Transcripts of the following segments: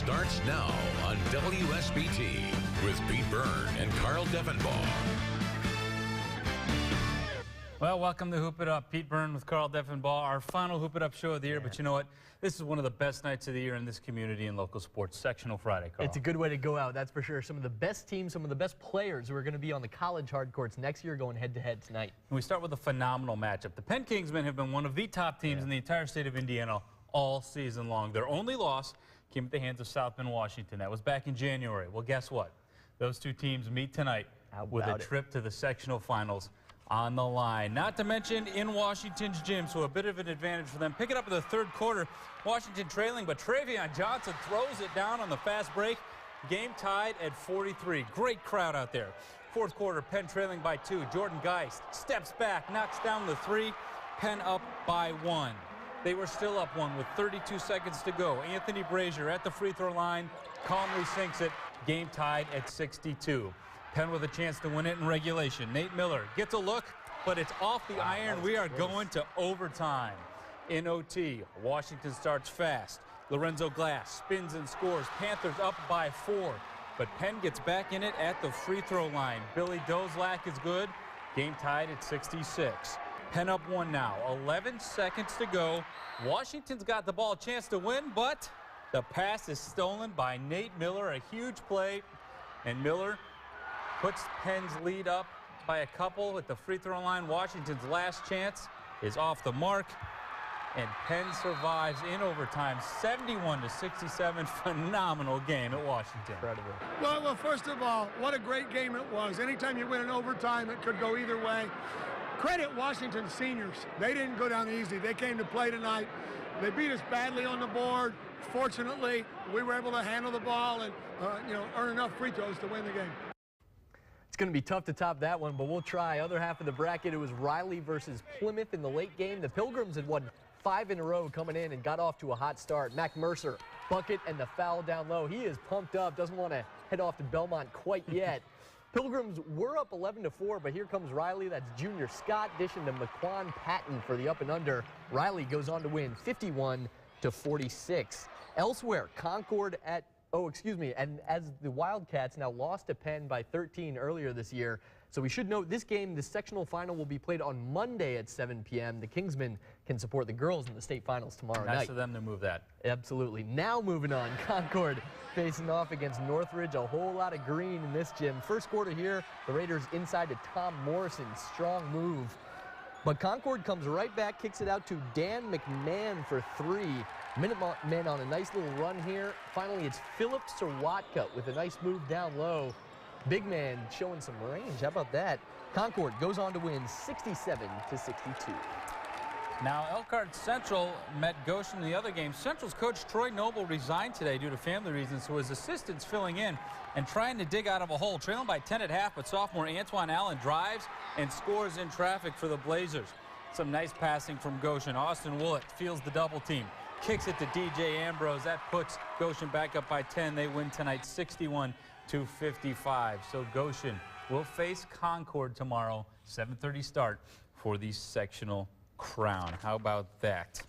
starts now on WSBT with Pete Byrne and Carl Deffenbaugh. Well, welcome to Hoop It Up. Pete Byrne with Carl Deffenbaugh, our final Hoop It Up show of the year. But you know what? This is one of the best nights of the year in this community and local sports. Sectional Friday, Carl. It's a good way to go out, that's for sure. Some of the best teams, some of the best players who are going to be on the college hard courts next year going head-to-head tonight. And we start with a phenomenal matchup. The Penn Kingsmen have been one of the top teams in the entire state of Indiana all season long. Their only loss came at the hands of South Bend, Washington. That was back in January. Well, guess what? Those two teams meet tonight with a trip to the sectional finals on the line. Not to mention in Washington's gym, so a bit of an advantage for them. Pick it up in the third quarter. Washington trailing, but Travion Johnson throws it down on the fast break. Game tied at 43. Great crowd out there. Fourth quarter, Penn trailing by 2. Jordan Geist steps back, knocks down the 3. Penn up by 1. They were still up 1 with 32 seconds to go. Anthony Brazier at the free throw line calmly sinks it. Game tied at 62. Penn with a chance to win it in regulation. Nate Miller gets a look, but it's off the iron. We are going to overtime. In OT, Washington starts fast. Lorenzo Glass spins and scores. Panthers up by 4, but Penn gets back in it at the free throw line. Billy Dozlak is good. Game tied at 66. Penn up 1 now. 11 seconds to go. Washington's got the ball, chance to win, but the pass is stolen by Nate Miller. A huge play, and Miller puts Penn's lead up by a couple at the free throw line. Washington's last chance is off the mark, and Penn survives in overtime, 71-67. Phenomenal game at Washington. Incredible. Well, first of all, what a great game it was. Anytime you win in overtime, it could go either way. Credit Washington's seniors. They didn't go down easy. They came to play tonight. They beat us badly on the board. Fortunately, we were able to handle the ball and earn enough free throws to win the game. It's going to be tough to top that one, but we'll try. Other half of the bracket, it was Riley versus Plymouth in the late game. The Pilgrims had won 5 in a row coming in and got off to a hot start. Mac Mercer, bucket and the foul down low. He is pumped up, doesn't want to head off to Belmont quite yet. Pilgrims were up 11-4, but here comes Riley. That's Junior Scott dishing to McQuan Patton for the up and under. Riley goes on to win 51-46. Elsewhere, Concord and as the Wildcats now lost to Penn by 13 earlier this year. So we should note this game, the sectional final, will be played on Monday at 7 p.m. The Kingsmen can support the girls in the state finals tomorrow night. Nice of them to move that. Absolutely. Now moving on, Concord facing off against Northridge. A whole lot of green in this gym. First quarter here, the Raiders inside to Tom Morrison. Strong move. But Concord comes right back, kicks it out to Dan McMahon for 3. Minutemen on a nice little run here. Finally, it's Philip Sawatka with a nice move down low. Big man showing some range. How about that? Concord goes on to win 67-62. Now, Elkhart Central met Goshen in the other game. Central's coach Troy Noble resigned today due to family reasons, so his assistant's filling in and trying to dig out of a hole. Trailing by 10 at half, but sophomore Antoine Allen drives and scores in traffic for the Blazers. Some nice passing from Goshen. Austin Willett feels the double team. Kicks it to DJ Ambrose. That puts Goshen back up by 10. They win tonight 61-55. So Goshen will face Concord tomorrow, 7:30 start for the sectional crown. How about that?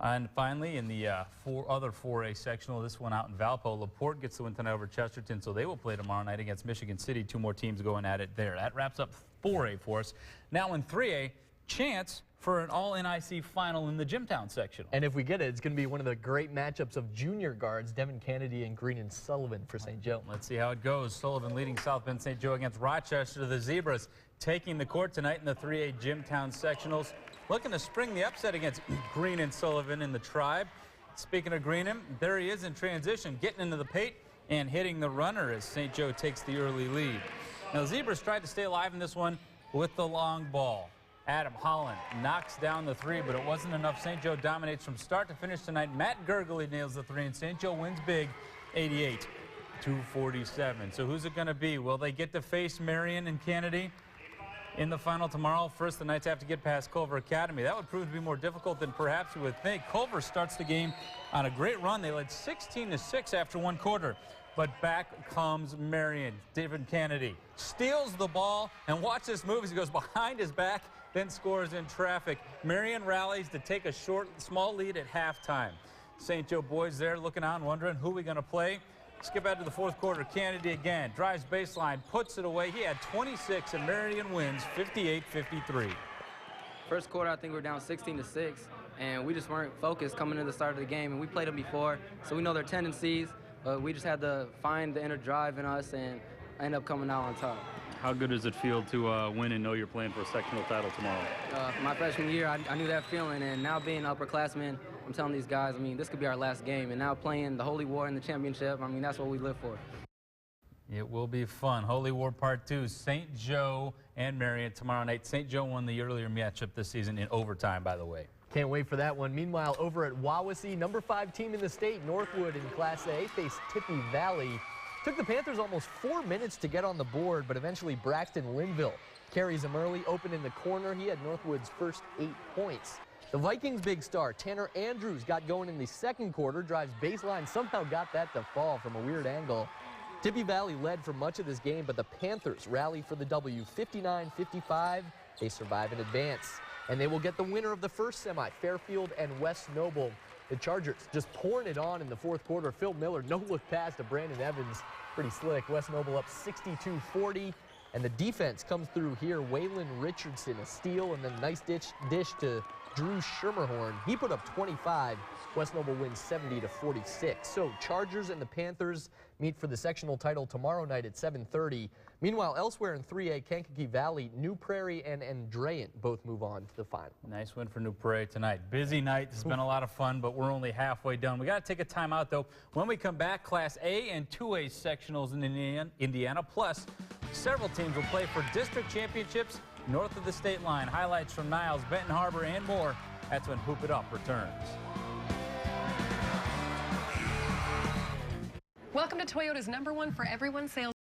And finally, in the other 4A sectional, this one out in Valpo, LaPorte gets the win tonight over Chesterton, so they will play tomorrow night against Michigan City. 2 more teams going at it there. That wraps up 4A for us. Now in 3A, chance for an all-NIC final in the Jimtown sectional. And if we get it, it's going to be one of the great matchups of junior guards, Devin Kennedy and Green and Sullivan for St. Joe. Let's see how it goes. Sullivan leading South Bend St. Joe against Rochester. The Zebras taking the court tonight in the 3A Jimtown sectionals. Looking to spring the upset against Green and Sullivan in the Tribe. Speaking of Greenham, there he is in transition, getting into the paint and hitting the runner as St. Joe takes the early lead. Now, the Zebras tried to stay alive in this one with the long ball. Adam Holland knocks down the 3, but it wasn't enough. St. Joe dominates from start to finish tonight. Matt Gergely nails the 3, and St. Joe wins big, 88-47. So who's it going to be? Will they get to face Marion and Kennedy in the final tomorrow? First, the Knights have to get past Culver Academy. That would prove to be more difficult than perhaps you would think. Culver starts the game on a great run. They led 16-6 after 1 quarter. But back comes Marion. David Kennedy steals the ball, and watch this move as he goes behind his back, then scores in traffic. Marion rallies to take a small lead at halftime. St. Joe boys there looking on, wondering who we're going to play. Skip out to the fourth quarter. Kennedy again drives baseline, puts it away. He had 26, and Marion wins 58-53. First quarter, I think we were down 16-6, and we just weren't focused coming into the start of the game. And we played them before, so we know their tendencies, but we just had to find the inner drive in us and end up coming out on top. How good does it feel to win and know you're playing for a sectional title tomorrow? My freshman year, I knew that feeling, and now being an upperclassman, I'm telling these guys, I mean, this could be our last game, and now playing the Holy War in the championship, I mean, that's what we live for. It will be fun. Holy War Part 2, St. Joe and Marion tomorrow night. St. Joe won the earlier matchup this season in overtime, by the way. Can't wait for that one. Meanwhile, over at Wawasee, number 5 team in the state, Northwood in Class A, faced Tippy Valley. Took the Panthers almost 4 minutes to get on the board, but eventually Braxton Linville carries him early, open in the corner. He had Northwood's first 8 points. The Vikings' big star, Tanner Andrews, got going in the second quarter, drives baseline, somehow got that to fall from a weird angle. Tippy Valley led for much of this game, but the Panthers rally for the W, 59-55. They survive and advance. And they will get the winner of the first semi, Fairfield and West Noble. The Chargers just pouring it on in the fourth quarter. Phil Miller, no-look pass to Brandon Evans. Pretty slick. West Noble up 62-40. And the defense comes through here. Waylon Richardson, a steal, and then nice dish to Drew Schermerhorn. He put up 25. West Noble wins 70-46. So Chargers and the Panthers meet for the sectional title tomorrow night at 7:30. Meanwhile, elsewhere in 3A, Kankakee Valley, New Prairie and Andrean both move on to the final. Nice win for New Prairie tonight. Busy night. It's been a lot of fun, but we're only halfway done. We got to take a timeout, though. When we come back, Class A and 2A sectionals in Indiana, plus several teams will play for district championships north of the state line. Highlights from Niles, Benton Harbor, and more. That's when Hoop It Up returns. Welcome to Toyota's #1 for everyone sales.